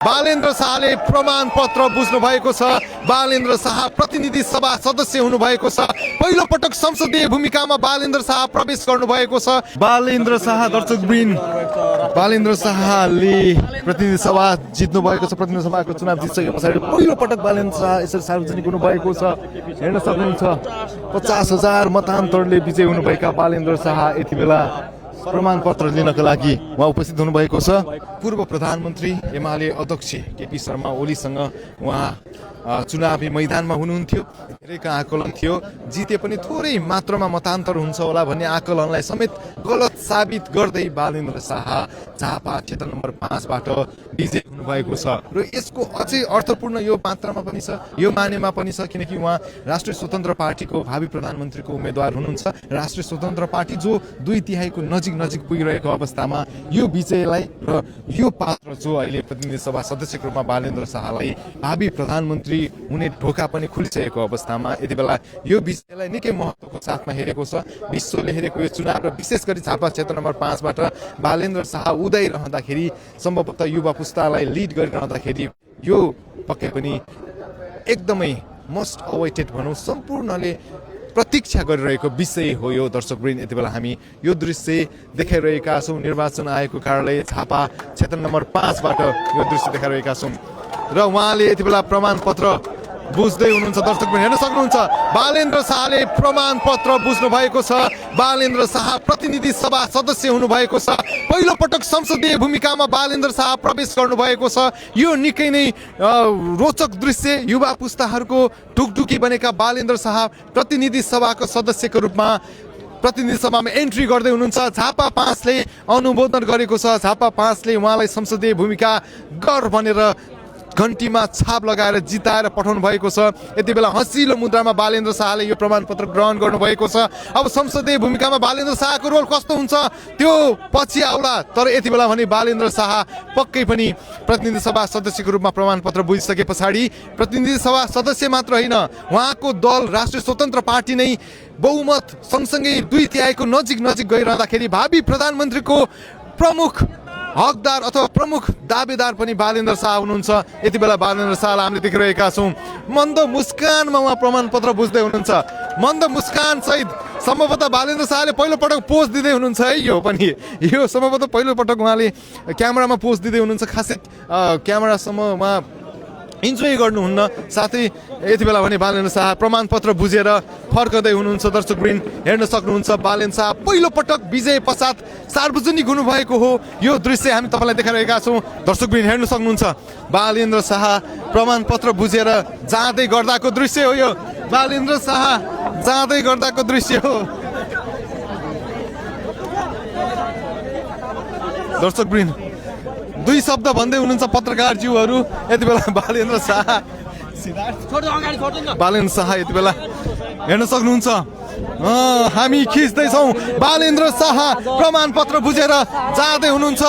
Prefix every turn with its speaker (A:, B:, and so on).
A: बालेन्द्र शाहले प्रमाण पत्र बुझ्नु भएको छ। बालेन्द्र शाह प्रतिनिधि सभा सदस्य हुनु भएको छ। पहिलो पटक संसदीय भूमिकामा बालेन्द्र शाह प्रवेश गर्नु भएको छ। बालेन्द्र शाह दर्शकवृन्द, बालेन्द्र शाहले प्रतिनिधि सभा जित्नु भएको छ। प्रतिनिधि सभाको चुनाव जित्सके पछाडि पहिलो पटक बालेन्द्र शाह यसरी सार्वजनिक हुनु भएको छ। हेर्न सक्नुहुन्छ 50,000 मतान्तरले विजय हुनुभएका बालेन्द्र शाह यति बेला प्रमाण पत्र लिनको लागि उहाँ उपस्थित हुनुभएको छ। पूर्व प्रधानमन्त्री एमाले अध्यक्ष केपी शर्मा ओलीसँग उहाँ चुनावी मैदानमा हुनुहुन्थ्यो। धेरैको आकलन थियो, जिते पनि थोरै मात्रामा मतान्तर हुन्छ होला भन्ने आकलनलाई समेत गलत साबित गर्दै बालेन्द्र शाह झापा क्षेत्र नम्बर 5 बाट विजय हुनुभएको छ। र यसको अझै अर्थपूर्ण यो मात्रामा पनि छ, यो मानेमा पनि छ, किनकि उहाँ राष्ट्रिय स्वतन्त्र पार्टीको भावी प्रधानमन्त्रीको उम्मेद्वार हुनुहुन्छ। राष्ट्रिय स्वतन्त्र पार्टी जो 2/3 नजिक पुगिरहेको अवस्थामा यो विजयलाई र यो पात्र जो अहिले प्रतिनिधि सभा सदस्यको रूपमा बालेन्द्र शाहलाई भावी प्रधानमन्त्री हुने ढोका पनि खुलिसकेको अवस्थामा यति बेला यो विषयलाई निकै महत्त्वको साथमा हेरेको छ। विश्वले हेरेको यो चुनाव र विशेष गरी झापा क्षेत्र नम्बर 5 बाट बालेन्द्र शाह उदाइरहँदाखेरि, सम्भवतः युवा पुस्तालाई लिड गरिरहँदाखेरि यो पक्कै पनि एकदमै मोस्ट अवेटेड भनौँ, सम्पूर्णले प्रतीक्षा गरिरहेको विषय हो यो। दर्शकवृन्द, यति बेला हामी यो दृश्य देखाइरहेका छौँ। निर्वाचन आयोगको कार्यालय झापा क्षेत्र नम्बर 5 बाट यो दृश्य देखाइरहेका छौँ र उहाँले यति बेला प्रमाण पत्र बुझ्दै हुनुहुन्छ। दर्शकवृन्द हेर्न सक्नुहुन्छ, बालेन्द्र शाहले प्रमाण पत्र बुझ्नु भएको छ। बालेन्द्र शाह प्रतिनिधि सभा सदस्य हुनु भएको छ। पहिलो पटक संसदीय भूमिकामा बालेन्द्र शाह प्रवेश गर्नु भएको छ। यो निकै नै रोचक दृश्य। युवा पुस्ताहरूको ढुकढुकी बनेका बालेन्द्र शाह प्रतिनिधि सभाको सदस्यको रूपमा प्रतिनिधि सभामा एन्ट्री गर्दै हुनुहुन्छ। झापा 5 ले अनुमोदन गरेको छ। झापा 5 ले उहाँलाई संसदीय भूमिका गर भनेर घन्टीमा छाप लगाएर जिताएर पठाउनु भएको छ। यति बेला हँसिलो मुद्रामा बालेन्द्र शाहले यो प्रमाणपत्र ग्रहण गर्नुभएको छ। अब संसदीय भूमिकामा बालेन्द्र शाहको रोल कस्तो हुन्छ त्यो पछि आउला, तर यति बेला भने बालेन्द्र शाह पक्कै पनि प्रतिनिधि सभा सदस्यको रूपमा प्रमाणपत्र बुझिसके पछाडि प्रतिनिधि सभा सदस्य मात्र होइन, उहाँको दल राष्ट्रिय स्वतन्त्र पार्टी नै बहुमत सँगसँगै 2/3 नजिक गइरहँदाखेरि भावी प्रधानमन्त्रीको प्रमुख हकदार अथवा प्रमुख दावेदार पनि बालेन्द्र शाह हुनुहुन्छ। यति बेला बालेन्द्र शाहलाई हामीले देखिरहेका छौँ। मन्द मुस्कानमा उहाँ प्रमाणपत्र बुझ्दै हुनुहुन्छ। मन्द मुस्कान सहित सम्भवतः बालेन्द्र शाहले पहिलो पटक पोज दिँदै हुनुहुन्छ है। यो पनि यो सम्भवतः पहिलो पटक उहाँले क्यामेरामा पोज दिँदै हुनुहुन्छ। खासै क्यामेरासम्म उहाँ इन्जोय गर्नुहुन्न। साथै यति बेला भने बालेन्द्र शाह प्रमाणपत्र बुझेर फर्कँदै हुनुहुन्छ। दर्शकवृन्द हेर्न सक्नुहुन्छ, बालेन्द्र शाह पहिलो पटक विजय पश्चात सार्वजनिक हुनुभएको हो। यो दृश्य हामी तपाईँलाई देखाइरहेका छौँ। दर्शकवृन्द हेर्न सक्नुहुन्छ, बालेन्द्र शाह प्रमाणपत्र बुझेर जाँदै गर्दाको दृश्य हो यो। बालेन्द्र शाह जाँदै गर्दाको दृश्य हो। दर्शकवृन्द दुई शब्द भन्दै हुनुहुन्छ पत्रकारज्यूहरू। यति बेला बालेन्द्र शाह यति बेला हेर्न सक्नुहुन्छ, हामी खिच्दैछौँ। बालेन्द्र शाह प्रमाणपत्र बुझेर जाँदै हुनुहुन्छ।